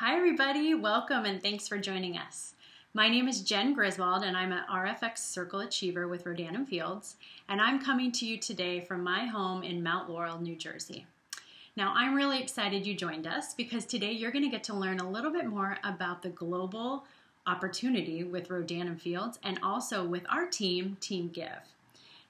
Hi everybody, welcome and thanks for joining us. My name is Jen Griswold and I'm an RFX Circle Achiever with Rodan & Fields, and I'm coming to you today from my home in Mount Laurel, New Jersey. Now I'm really excited you joined us because today you're going to get to learn a little bit more about the global opportunity with Rodan & Fields and also with our team, Team GiVe.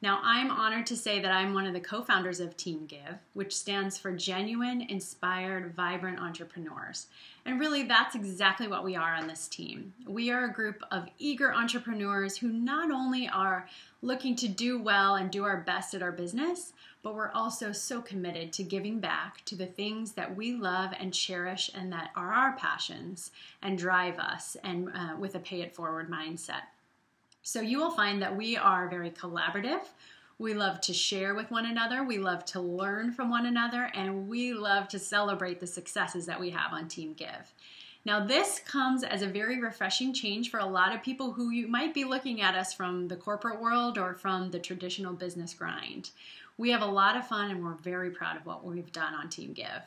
Now, I'm honored to say that I'm one of the co-founders of Team GiVe, which stands for Genuine, Inspired, Vibrant Entrepreneurs. And really, that's exactly what we are on this team. We are a group of eager entrepreneurs who not only are looking to do well and do our best at our business, but we're also so committed to giving back to the things that we love and cherish and that are our passions and drive us, and with a pay-it-forward mindset. So you will find that we are very collaborative. We love to share with one another. We love to learn from one another, and we love to celebrate the successes that we have on Team GiVe. Now, this comes as a very refreshing change for a lot of people who you might be looking at us from the corporate world or from the traditional business grind. We have a lot of fun, and we're very proud of what we've done on Team GiVe.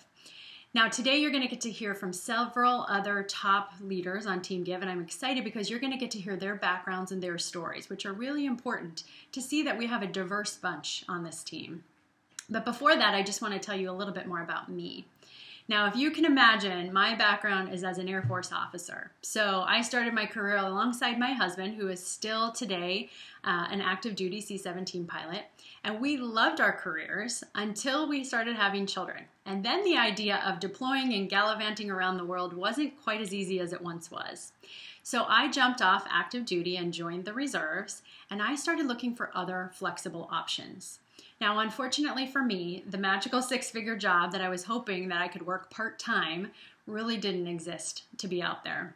Now, today you're going to get to hear from several other top leaders on Team GiVe, and I'm excited because you're going to get to hear their backgrounds and their stories, which are really important to see that we have a diverse bunch on this team. But before that, I just want to tell you a little bit more about me. Now, if you can imagine, my background is as an Air Force officer. So I started my career alongside my husband, who is still today an active duty C-17 pilot. And we loved our careers until we started having children. And then the idea of deploying and gallivanting around the world wasn't quite as easy as it once was. So I jumped off active duty and joined the reserves, and I started looking for other flexible options. Now, unfortunately for me, the magical six-figure job that I was hoping that I could work part-time really didn't exist to be out there.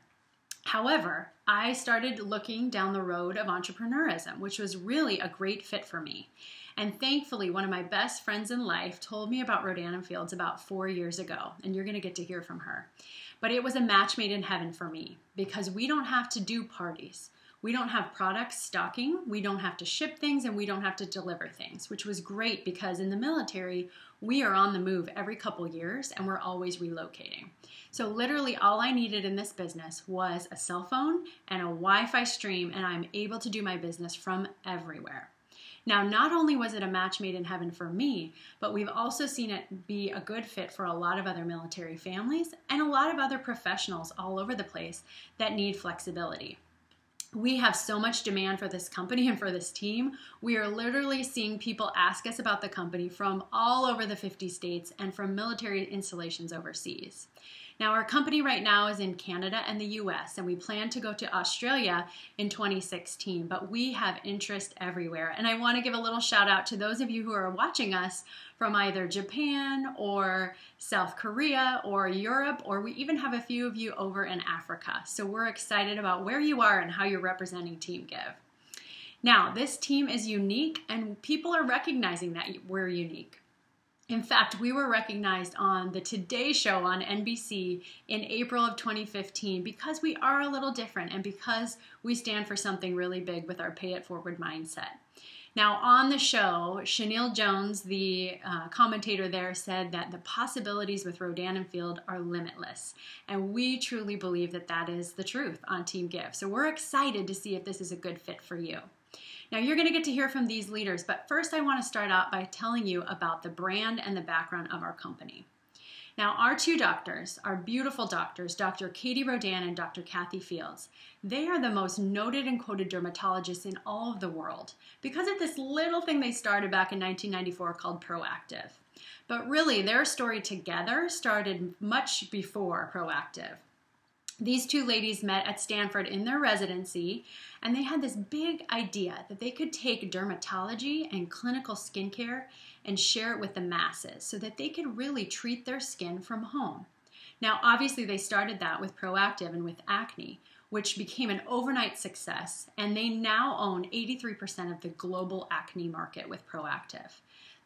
However, I started looking down the road of entrepreneurism, which was really a great fit for me. And thankfully, one of my best friends in life told me about Rodan & Fields about 4 years ago, and you're going to get to hear from her. But it was a match made in heaven for me because we don't have to do parties. We don't have products stocking, we don't have to ship things, and we don't have to deliver things, which was great because in the military, we are on the move every couple years and we're always relocating. So literally all I needed in this business was a cell phone and a Wi-Fi stream, and I'm able to do my business from everywhere. Now, not only was it a match made in heaven for me, but we've also seen it be a good fit for a lot of other military families and a lot of other professionals all over the place that need flexibility. We have so much demand for this company and for this team. We are literally seeing people ask us about the company from all over the 50 states and from military installations overseas. Now, our company right now is in Canada and the US, and we plan to go to Australia in 2016, but we have interest everywhere. And I want to give a little shout out to those of you who are watching us from either Japan or South Korea or Europe, or we even have a few of you over in Africa. So we're excited about where you are and how you're representing Team GiVe. Now, this team is unique, and people are recognizing that we're unique. In fact, we were recognized on the Today Show on NBC in April of 2015 because we are a little different and because we stand for something really big with our pay-it-forward mindset. Now, on the show, Chanel Jones, the commentator there, said that the possibilities with Rodan & Field are limitless. And we truly believe that that is the truth on Team GiVe. So we're excited to see if this is a good fit for you. Now, you're going to get to hear from these leaders, but first I want to start out by telling you about the brand and the background of our company. Now, our two doctors, our beautiful doctors, Dr. Katie Rodan and Dr. Kathy Fields, they are the most noted and quoted dermatologists in all of the world because of this little thing they started back in 1994 called Proactive. But really, their story together started much before Proactive. These two ladies met at Stanford in their residency, and they had this big idea that they could take dermatology and clinical skincare and share it with the masses so that they could really treat their skin from home. Now, obviously, they started that with Proactive and with acne, which became an overnight success, and they now own 83% of the global acne market with Proactive.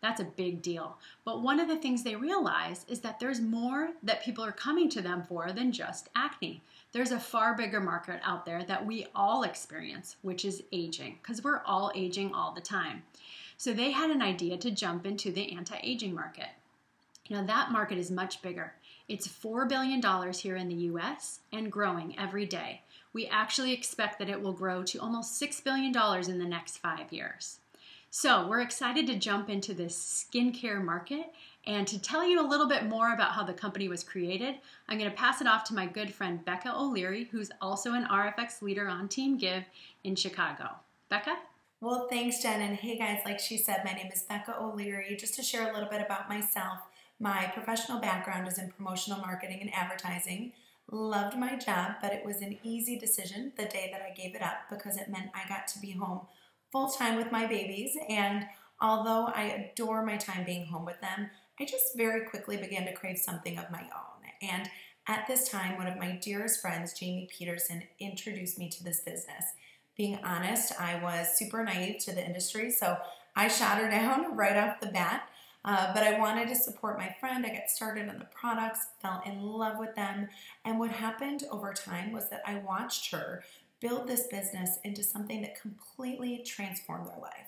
That's a big deal. But one of the things they realize is that there's more that people are coming to them for than just acne. There's a far bigger market out there that we all experience, which is aging, because we're all aging all the time. So they had an idea to jump into the anti-aging market. Now that market is much bigger. It's $4 billion here in the US and growing every day. We actually expect that it will grow to almost $6 billion in the next 5 years. So we're excited to jump into this skincare market, and to tell you a little bit more about how the company was created, I'm going to pass it off to my good friend Becca OLeary, who's also an RFX leader on Team GiVe in Chicago. Becca? Well, thanks, Jen. And hey, guys, like she said, my name is Becca OLeary. Just to share a little bit about myself, my professional background is in promotional marketing and advertising. Loved my job, but it was an easy decision the day that I gave it up because it meant I got to be home full-time with my babies. And although I adore my time being home with them, I just very quickly began to crave something of my own. And at this time, one of my dearest friends, Jamie Peterson, introduced me to this business. Being honest, I was super naive to the industry, so I shot her down right off the bat. But I wanted to support my friend. I got started on the products, fell in love with them. And what happened over time was that I watched her build this business into something that completely transformed their life.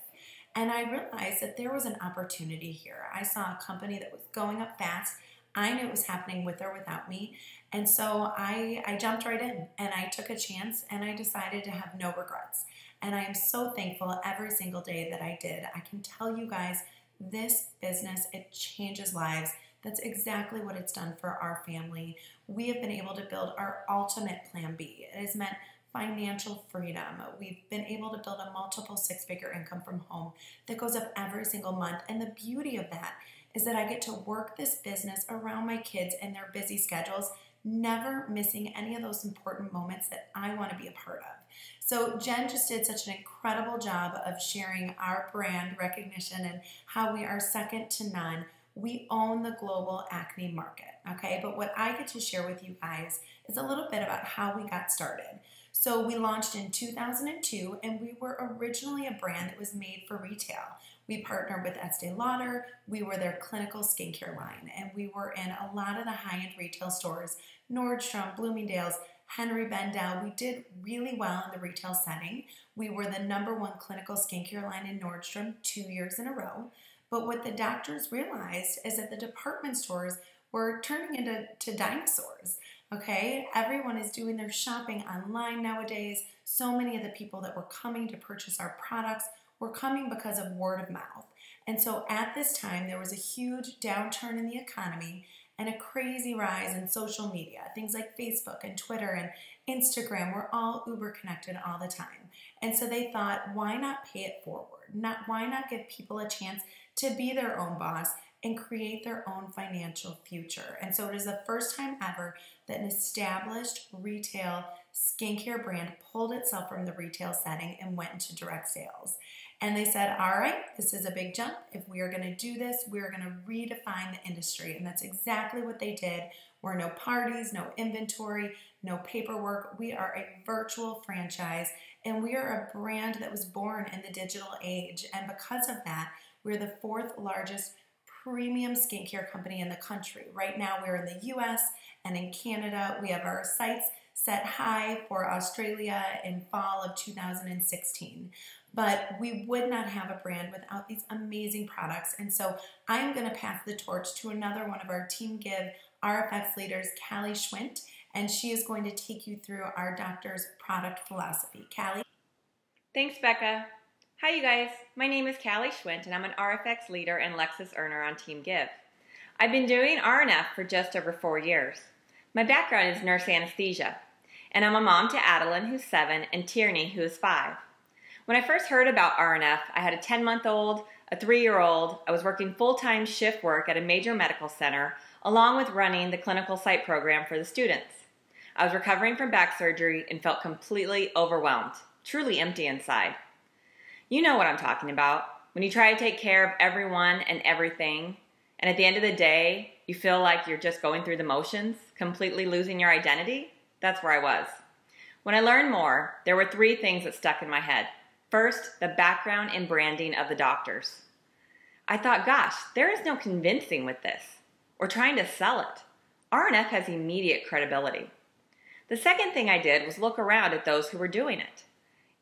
And I realized that there was an opportunity here. I saw a company that was going up fast. I knew it was happening with or without me. And so I jumped right in and I took a chance and I decided to have no regrets. And I am so thankful every single day that I did. I can tell you guys, this business, it changes lives. That's exactly what it's done for our family. We have been able to build our ultimate plan B. It has meant financial freedom. We've been able to build a multiple six-figure income from home that goes up every single month. And the beauty of that is that I get to work this business around my kids and their busy schedules, never missing any of those important moments that I want to be a part of. So Jen just did such an incredible job of sharing our brand recognition and how we are second to none. We own the global acne market, okay? But what I get to share with you guys is a little bit about how we got started. So we launched in 2002, and we were originally a brand that was made for retail. We partnered with Estee Lauder. We were their clinical skincare line, and we were in a lot of the high-end retail stores, Nordstrom, Bloomingdale's, Henry Bendel. We did really well in the retail setting. We were the #1 clinical skincare line in Nordstrom 2 years in a row. But what the doctors realized is that the department stores were turning into dinosaurs. Okay, everyone is doing their shopping online nowadays. So many of the people that were coming to purchase our products were coming because of word of mouth. And so at this time, there was a huge downturn in the economy and a crazy rise in social media. Things like Facebook and Twitter and Instagram were all uber connected all the time. And so they thought, why not pay it forward? Why not give people a chance to be their own boss and create their own financial future? And so it is the first time ever that an established retail skincare brand pulled itself from the retail setting and went into direct sales. And they said, all right, this is a big jump. If we are going to do this, we are going to redefine the industry. And that's exactly what they did. We're no parties, no inventory, no paperwork. We are a virtual franchise, and we are a brand that was born in the digital age. And because of that, we're the 4th largest premium skincare company in the country. Right now, we're in the US and in Canada. We have our sights set high for Australia in fall of 2016. But we would not have a brand without these amazing products. And so I'm going to pass the torch to another one of our Team GiVe RFX leaders, Callie Schwindt, and she is going to take you through our doctor's product philosophy. Callie? Thanks, Becca. Hi, you guys. My name is Callie Schwindt, and I'm an RFX leader and Lexus earner on Team GiVe. I've been doing RNF for just over 4 years. My background is nurse anesthesia, and I'm a mom to Adeline, who's 7, and Tierney, who is 5. When I first heard about RNF, I had a 10-month-old, a 3-year-old. I was working full-time shift work at a major medical center, along with running the clinical site program for the students. I was recovering from back surgery and felt completely overwhelmed, truly empty inside. You know what I'm talking about. When you try to take care of everyone and everything, and at the end of the day, you feel like you're just going through the motions, completely losing your identity. That's where I was. When I learned more, there were 3 things that stuck in my head. First, the background and branding of the doctors. I thought, gosh, there is no convincing with this or trying to sell it. RNF has immediate credibility. The second thing I did was look around at those who were doing it.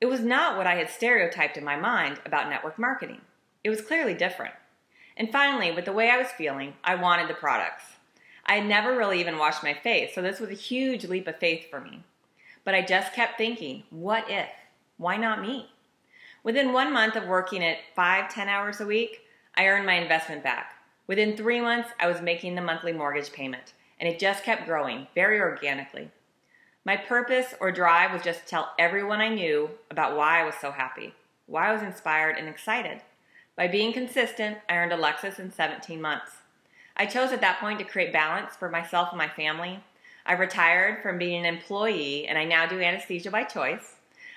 It was not what I had stereotyped in my mind about network marketing. It was clearly different. And finally, with the way I was feeling, I wanted the products. I had never really even washed my face, so this was a huge leap of faith for me. But I just kept thinking, what if? Why not me? Within 1 month of working at 5-10 hours a week, I earned my investment back. Within 3 months, I was making the monthly mortgage payment, and it just kept growing very organically. My purpose or drive was just to tell everyone I knew about why I was so happy, why I was inspired and excited. By being consistent, I earned a Lexus in 17 months. I chose at that point to create balance for myself and my family. I retired from being an employee, and I now do anesthesia by choice.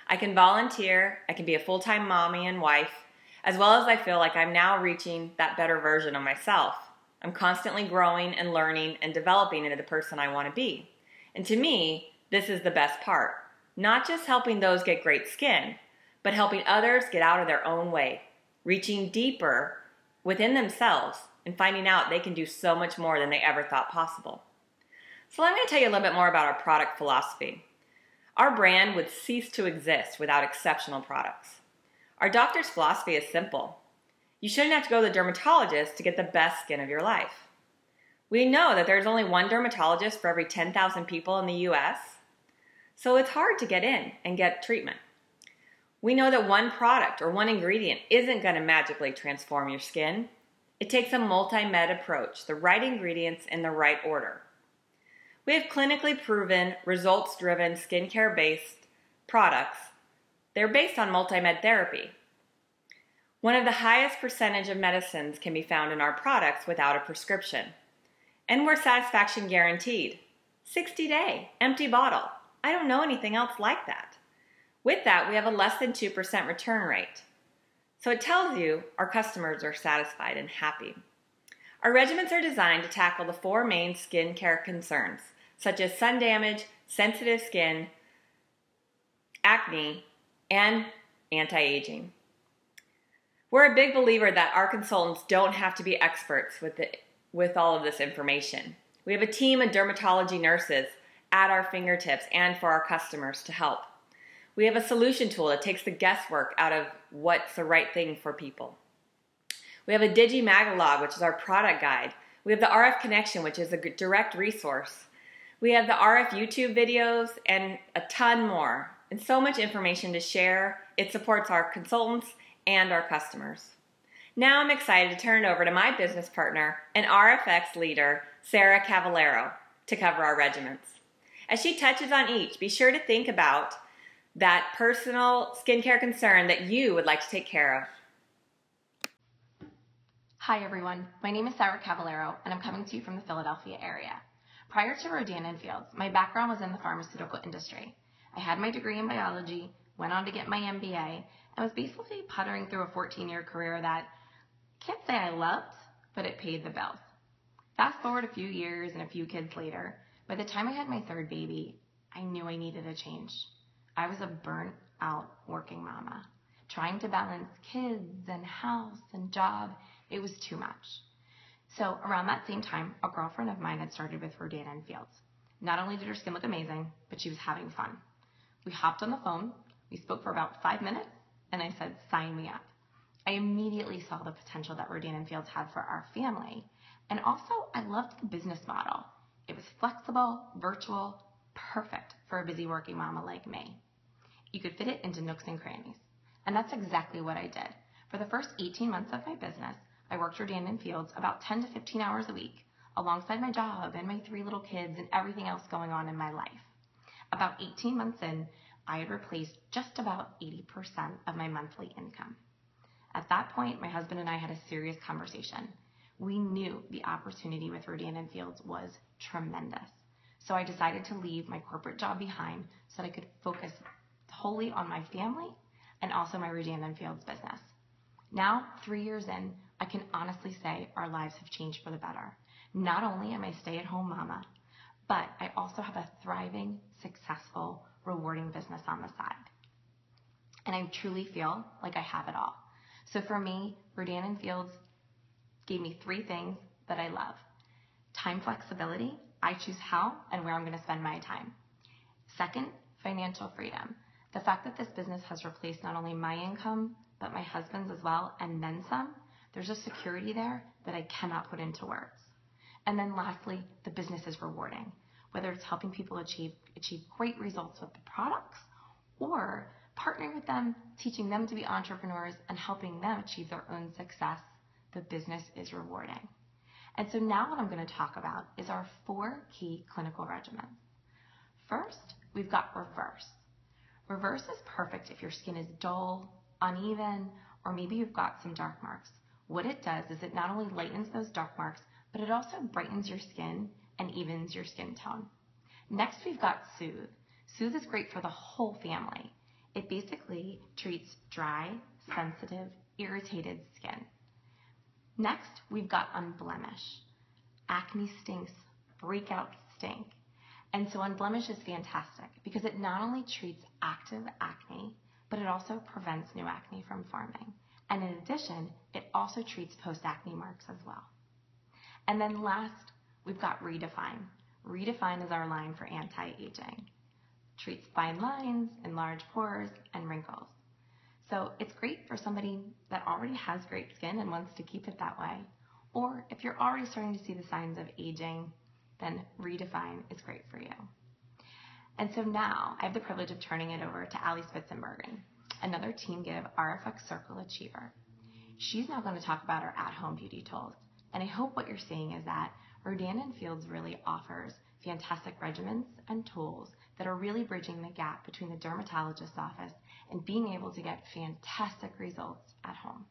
I can volunteer, I can be a full-time mommy and wife, as well as I feel like I'm now reaching that better version of myself. I'm constantly growing and learning and developing into the person I want to be. And to me, this is the best part. Not just helping those get great skin, but helping others get out of their own way, reaching deeper within themselves and finding out they can do so much more than they ever thought possible. So let me tell you a little bit more about our product philosophy. Our brand would cease to exist without exceptional products. Our doctor's philosophy is simple. You shouldn't have to go to the dermatologist to get the best skin of your life. We know that there's only one dermatologist for every 10,000 people in the US, so it's hard to get in and get treatment. We know that one product or one ingredient isn't going to magically transform your skin. It takes a multi-med approach, the right ingredients in the right order. We have clinically proven, results-driven, skincare-based products. They're based on multi-med therapy. One of the highest percentage of medicines can be found in our products without a prescription. And we're satisfaction guaranteed. 60-day, empty bottle. I don't know anything else like that. With that, we have a less than 2% return rate. So it tells you our customers are satisfied and happy. Our regimens are designed to tackle the 4 main skincare concerns, such as sun damage, sensitive skin, acne, and anti-aging. We're a big believer that our consultants don't have to be experts with all of this information. We have a team of dermatology nurses at our fingertips and for our customers to help. We have a solution tool that takes the guesswork out of what's the right thing for people. We have a Digi-Magalog, which is our product guide. We have the RF Connection, which is a direct resource. We have the RF YouTube videos and a ton more, and so much information to share. It supports our consultants and our customers. Now I'm excited to turn it over to my business partner and RFX leader, Sarah Cavallaro, to cover our regimens. As she touches on each, be sure to think about that personal skincare concern that you would like to take care of. Hi everyone, my name is Sarah Cavallaro and I'm coming to you from the Philadelphia area. Prior to Rodan and Fields, my background was in the pharmaceutical industry. I had my degree in biology, went on to get my MBA, and was basically puttering through a 14-year career that I can't say I loved, but it paid the bills. Fast forward a few years and a few kids later, by the time I had my 3rd baby, I knew I needed a change. I was a burnt out working mama. Trying to balance kids and house and job, it was too much. So around that same time, a girlfriend of mine had started with Rodan and Fields. Not only did her skin look amazing, but she was having fun. We hopped on the phone, we spoke for about 5 minutes, and I said, sign me up. I immediately saw the potential that Rodan and Fields had for our family. And also, I loved the business model. It was flexible, virtual, perfect for a busy working mama like me. You could fit it into nooks and crannies. And that's exactly what I did. For the first 18 months of my business, I worked Rodan and Fields about 10 to 15 hours a week, alongside my job and my 3 little kids and everything else going on in my life. About 18 months in, I had replaced just about 80% of my monthly income. At that point, my husband and I had a serious conversation. We knew the opportunity with Rodan and Fields was tremendous. So I decided to leave my corporate job behind so that I could focus wholly on my family and also my Rodan and Fields business. Now, 3 years in, I can honestly say our lives have changed for the better. Not only am I a stay-at-home mama, but I also have a thriving, successful, rewarding business on the side. And I truly feel like I have it all. So for me, Rodan and Fields gave me 3 things that I love. Time flexibility. I choose how and where I'm going to spend my time. Second, financial freedom. The fact that this business has replaced not only my income, but my husband's as well, and then some, there's a security there that I cannot put into words. And then lastly, the business is rewarding, whether it's helping people achieve great results with the products or partnering with them, teaching them to be entrepreneurs and helping them achieve their own success. The business is rewarding. And so now what I'm going to talk about is our 4 key clinical regimens. First, we've got reverse. Reverse is perfect if your skin is dull, uneven, or maybe you've got some dark marks. What it does is it not only lightens those dark marks, but it also brightens your skin and evens your skin tone. Next, we've got Soothe. Soothe is great for the whole family. It basically treats dry, sensitive, irritated skin. Next, we've got Unblemish. Acne stinks, breakouts stink. And so Unblemish is fantastic because it not only treats active acne, but it also prevents new acne from forming. And in addition, it also treats post-acne marks as well. And then last, we've got Redefine. Redefine is our line for anti-aging. Treats fine lines, enlarged pores, and wrinkles. So it's great for somebody that already has great skin and wants to keep it that way. Or if you're already starting to see the signs of aging, then Redefine is great for you. And so now I have the privilege of turning it over to Callie Spitsbergen, another Team Give RFX Circle Achiever. She's now going to talk about our at-home beauty tools. And I hope what you're seeing is that Rodan & Fields really offers fantastic regimens and tools that are really bridging the gap between the dermatologist's office and being able to get fantastic results at home.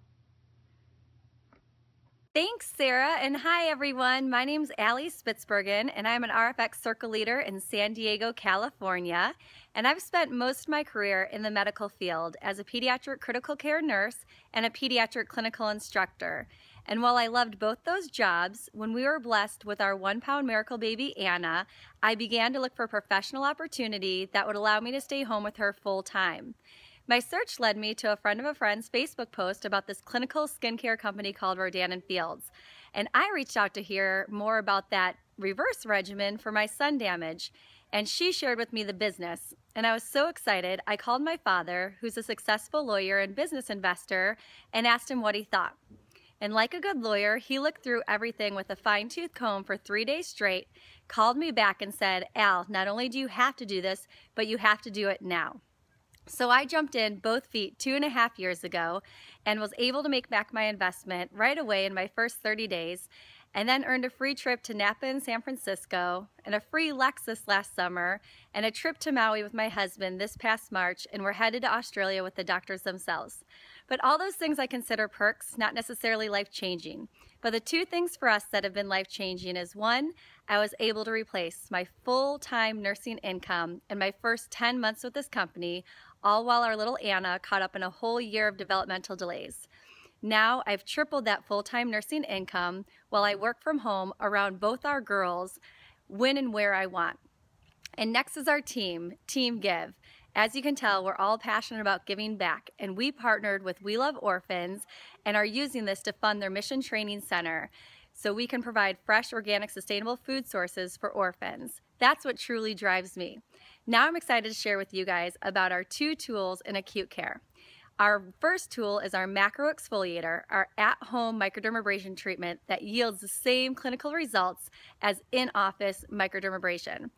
Thanks, Sarah, and hi, everyone. My name's Callie Spitsbergen, and I'm an RFX Circle Leader in San Diego, California, and I've spent most of my career in the medical field as a pediatric critical care nurse and a pediatric clinical instructor. And while I loved both those jobs, when we were blessed with our 1-pound miracle baby, Anna, I began to look for a professional opportunity that would allow me to stay home with her full time. My search led me to a friend of a friend's Facebook post about this clinical skincare company called Rodan & Fields. And I reached out to hear more about that reverse regimen for my sun damage. And she shared with me the business. And I was so excited, I called my father, who's a successful lawyer and business investor, and asked him what he thought. And like a good lawyer, he looked through everything with a fine-tooth comb for 3 days straight, called me back and said, Al, not only do you have to do this, but you have to do it now. So I jumped in both feet 2.5 years ago and was able to make back my investment right away in my first 30 days, and then earned a free trip to Napa and San Francisco, and a free Lexus last summer, and a trip to Maui with my husband this past March, and we're headed to Australia with the doctors themselves. But all those things I consider perks, not necessarily life-changing. But the 2 things for us that have been life-changing is, 1, I was able to replace my full-time nursing income in my first 10 months with this company, all while our little Anna caught up in a whole year of developmental delays. Now I've tripled that full-time nursing income while I work from home around both our girls when and where I want. And next is our team, Team Give. As you can tell, we're all passionate about giving back, and we partnered with We Love Orphans and are using this to fund their Mission Training Center so we can provide fresh, organic, sustainable food sources for orphans. That's what truly drives me. Now I'm excited to share with you guys about our 2 tools in acute care. Our first tool is our macro exfoliator, our at-home microdermabrasion treatment that yields the same clinical results as in-office microdermabrasion.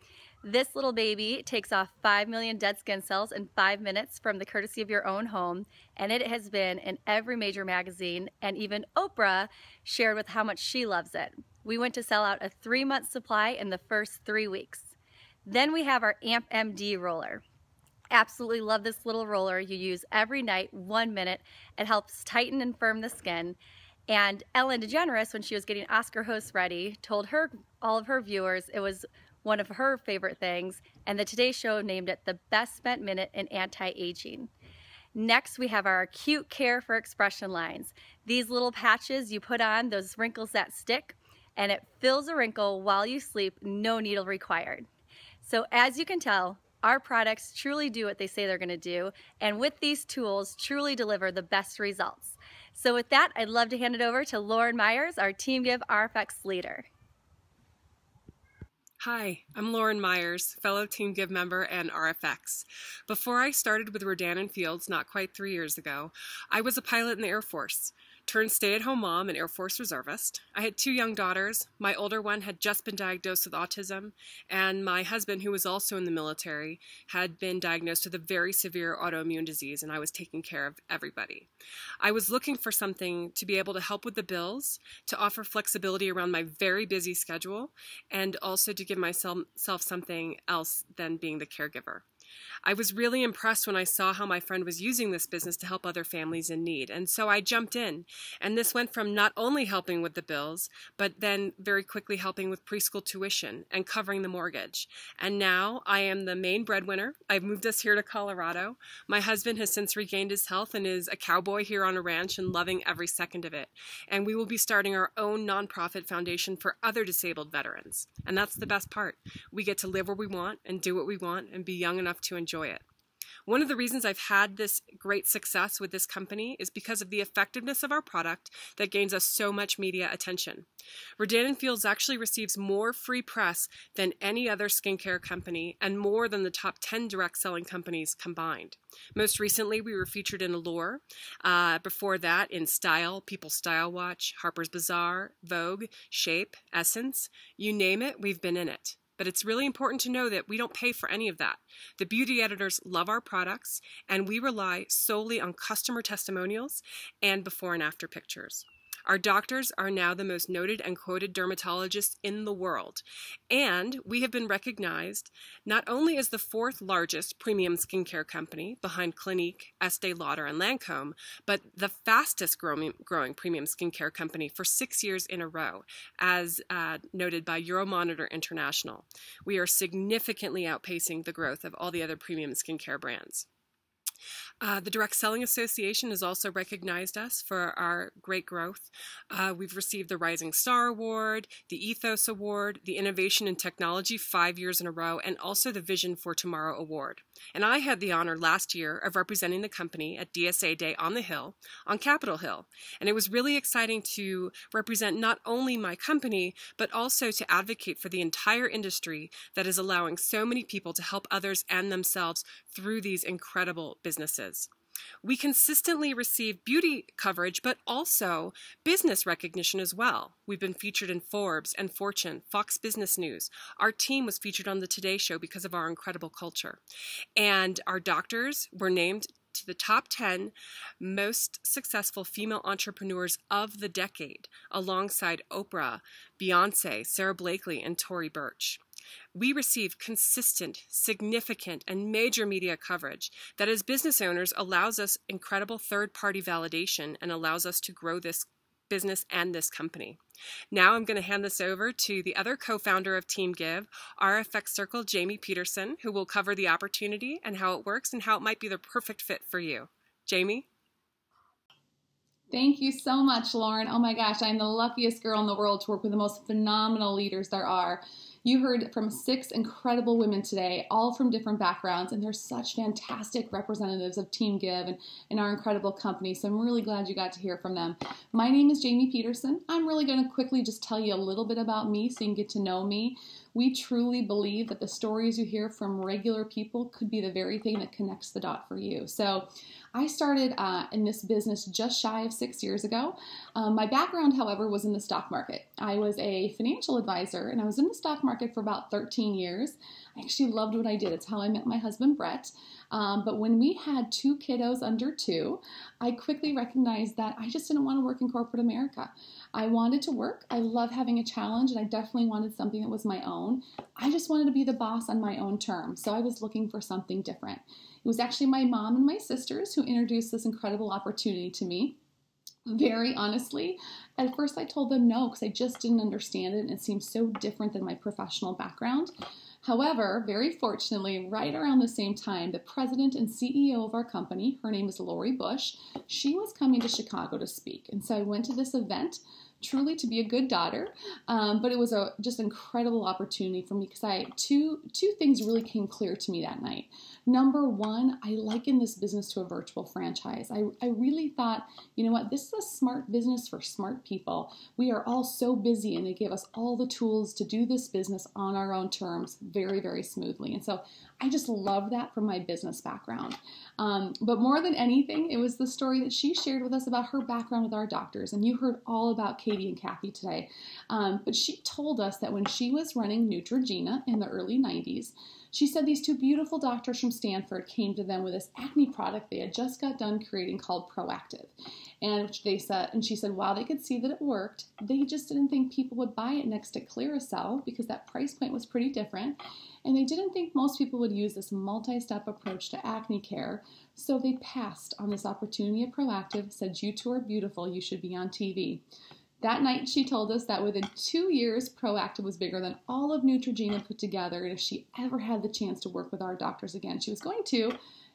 This little baby takes off 5 million dead skin cells in 5 minutes from the courtesy of your own home, and it has been in every major magazine, and even Oprah shared with how much she loves it. We went to sell out a 3-month supply in the first 3 weeks. Then we have our Amp MD roller. Absolutely love this little roller you use every night, 1 minute. It helps tighten and firm the skin. And Ellen DeGeneres, when she was getting Oscar hosts ready, told all of her viewers it was one of her favorite things, and the Today Show named it the best spent minute in anti-aging. Next, we have our acute care for expression lines. These little patches you put on, those wrinkles that stick, and it fills a wrinkle while you sleep, no needle required. So as you can tell, our products truly do what they say they're going to do, and with these tools, truly deliver the best results. So with that, I'd love to hand it over to Lauren Myers, our Team Give RFX leader. Hi, I'm Lauren Myers, fellow Team Give member and RFX. Before I started with Rodan & Fields not quite 3 years ago, I was a pilot in the Air Force. turned stay-at-home mom and Air Force reservist. I had 2 young daughters. My older one had just been diagnosed with autism, and my husband, who was also in the military, had been diagnosed with a very severe autoimmune disease, and I was taking care of everybody. I was looking for something to be able to help with the bills, to offer flexibility around my very busy schedule, and also to give myself something else than being the caregiver. I was really impressed when I saw how my friend was using this business to help other families in need, and so I jumped in. And this went from not only helping with the bills, but then very quickly helping with preschool tuition and covering the mortgage. And now I am the main breadwinner. I've moved us here to Colorado. My husband has since regained his health and is a cowboy here on a ranch and loving every second of it. And we will be starting our own nonprofit foundation for other disabled veterans. And that's the best part. We get to live where we want and do what we want and be young enough to enjoy it. One of the reasons I've had this great success with this company is because of the effectiveness of our product that gains us so much media attention. Rodan & Fields actually receives more free press than any other skincare company and more than the top 10 direct selling companies combined. Most recently, we were featured in Allure. Before that, in Style, People's Style Watch, Harper's Bazaar, Vogue, Shape, Essence, you name it, we've been in it. But it's really important to know that we don't pay for any of that. The beauty editors love our products, and we rely solely on customer testimonials and before and after pictures. Our doctors are now the most noted and quoted dermatologists in the world, and we have been recognized not only as the 4th largest premium skincare company behind Clinique, Estee Lauder, and Lancome, but the fastest growing premium skincare company for 6 years in a row, as noted by Euromonitor International. We are significantly outpacing the growth of all the other premium skincare brands. The Direct Selling Association has also recognized us for our great growth. We've received the Rising Star Award, the Ethos Award, the Innovation in Technology 5 years in a row, and also the Vision for Tomorrow Award. And I had the honor last year of representing the company at DSA Day on the Hill, on Capitol Hill. And it was really exciting to represent not only my company, but also to advocate for the entire industry that is allowing so many people to help others and themselves through these incredible businesses. We consistently receive beauty coverage, but also business recognition as well. We've been featured in Forbes and Fortune, Fox Business News. Our team was featured on the Today Show because of our incredible culture. And our doctors were named to the top 10 most successful female entrepreneurs of the decade, alongside Oprah, Beyonce, Sarah Blakely, and Tory Burch. We receive consistent, significant, and major media coverage that as business owners allows us incredible third-party validation and allows us to grow this business and this company. Now I'm going to hand this over to the other co-founder of Team Give, RFX Circle, Jamie Peterson, who will cover the opportunity and how it works and how it might be the perfect fit for you. Jamie? Thank you so much, Lauren. Oh my gosh, I'm the luckiest girl in the world to work with the most phenomenal leaders there are. You heard from 6 incredible women today, all from different backgrounds, and they're such fantastic representatives of Team Give and our incredible company, so I'm really glad you got to hear from them. My name is Jamie Peterson. I'm really going to quickly just tell you a little bit about me so you can get to know me. We truly believe that the stories you hear from regular people could be the very thing that connects the dot for you. So I started in this business just shy of 6 years ago. My background, however, was in the stock market. I was a financial advisor, and I was in the stock market for about 13 years. I actually loved what I did. It's how I met my husband, Brett. But when we had 2 kiddos under 2, I quickly recognized that I just didn't want to work in corporate America. I wanted to work. I love having a challenge, and I definitely wanted something that was my own. I just wanted to be the boss on my own terms, so I was looking for something different. It was actually my mom and my sisters who introduced this incredible opportunity to me. Very honestly, at first I told them no because I just didn't understand it and it seemed so different than my professional background. However, very fortunately, right around the same time, the president and CEO of our company, her name is Lori Bush, she was coming to Chicago to speak. And so I went to this event, truly to be a good daughter, but it was a just incredible opportunity for me because two things really came clear to me that night. Number one, I likened this business to a virtual franchise. I really thought, you know what, this is a smart business for smart people. We are all so busy, and they give us all the tools to do this business on our own terms very, very smoothly. And so I just love that from my business background. But more than anything, it was the story that she shared with us about her background with our doctors. And you heard all about Katie and Kathy today. But she told us that when she was running Neutrogena in the early 90s, she said these two beautiful doctors from Stanford came to them with this acne product they had just got done creating called Proactive. And she said, while they could see that it worked, they just didn't think people would buy it next to Clearasil because that price point was pretty different. And they didn't think most people would use this multi-step approach to acne care. So they passed on this opportunity at Proactive, said, you two are beautiful, you should be on TV. That night, she told us that within 2 years, Proactive was bigger than all of Neutrogena put together, and if she ever had the chance to work with our doctors again, she was going to,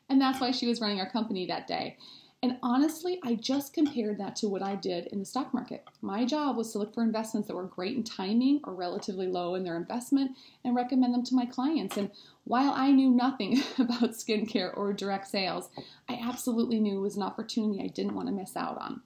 and that's why she was running our company that day. And honestly, I just compared that to what I did in the stock market. My job was to look for investments that were great in timing or relatively low in their investment and recommend them to my clients. And while I knew nothing about skincare or direct sales, I absolutely knew it was an opportunity I didn't want to miss out on.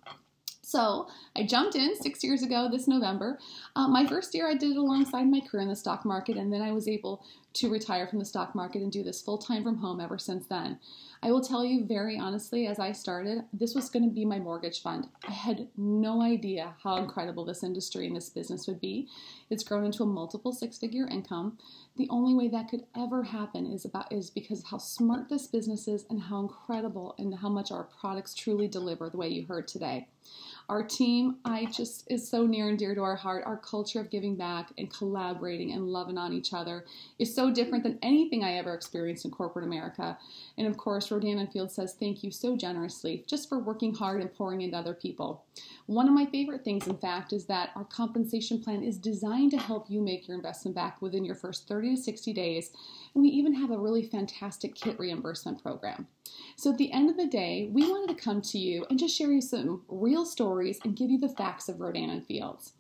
So I jumped in 6 years ago this November. My first year I did it alongside my career in the stock market, and then I was able to retire from the stock market and do this full-time from home ever since then. I will tell you very honestly, as I started, this was going to be my mortgage fund. I had no idea how incredible this industry and this business would be. It's grown into a multiple six-figure income. The only way that could ever happen is because of how smart this business is and how incredible and how much our products truly deliver the way you heard today. Our team, is so near and dear to our heart. Our culture of giving back and collaborating and loving on each other is so different than anything I ever experienced in corporate America. And of course, Rodan & Fields says thank you so generously just for working hard and pouring into other people. One of my favorite things, in fact, is that our compensation plan is designed to help you make your investment back within your first 30 to 60 days. And we even have a really fantastic kit reimbursement program. So at the end of the day, we wanted to come to you and just share you some real stories and give you the facts of Rodan & Fields.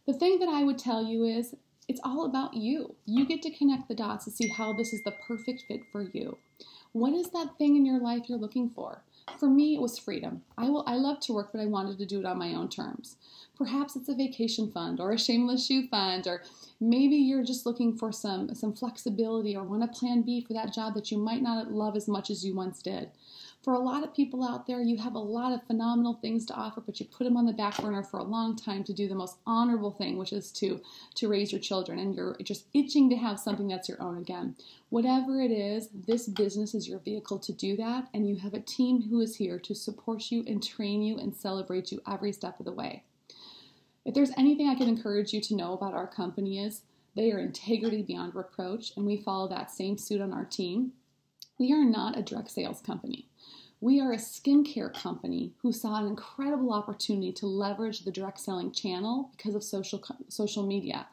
The thing that I would tell you is it's all about you. You get to connect the dots to see how this is the perfect fit for you. What is that thing in your life you're looking for? For me, it was freedom. I love to work, but I wanted to do it on my own terms. Perhaps it's a vacation fund or a shameless shoe fund, or maybe you're just looking for some flexibility or want a plan B for that job that you might not love as much as you once did. For a lot of people out there, you have a lot of phenomenal things to offer, but you put them on the back burner for a long time to do the most honorable thing, which is to raise your children, and you're just itching to have something that's your own again. Whatever it is, this business is your vehicle to do that, and you have a team who is here to support you and train you and celebrate you every step of the way. If there's anything I can encourage you to know about our company is they are integrity beyond reproach, and we follow that same suit on our team. We are not a direct sales company. We are a skincare company who saw an incredible opportunity to leverage the direct selling channel because of social media.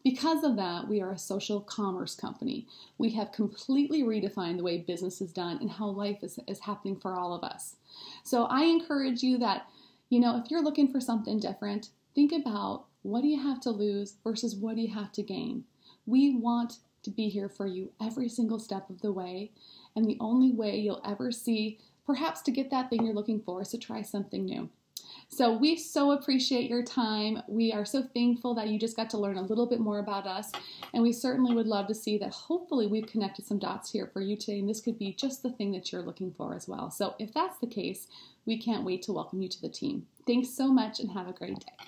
Because of that, we are a social commerce company. We have completely redefined the way business is done and how life is happening for all of us. So I encourage you that, if you're looking for something different, think about what do you have to lose versus what do you have to gain. We want to be here for you every single step of the way, and the only way you'll ever see perhaps to get that thing you're looking for is to try something new. So we so appreciate your time. We are so thankful that you just got to learn a little bit more about us, and we certainly would love to see that hopefully we've connected some dots here for you today, and this could be just the thing that you're looking for as well. So if that's the case, we can't wait to welcome you to the team. Thanks so much and have a great day.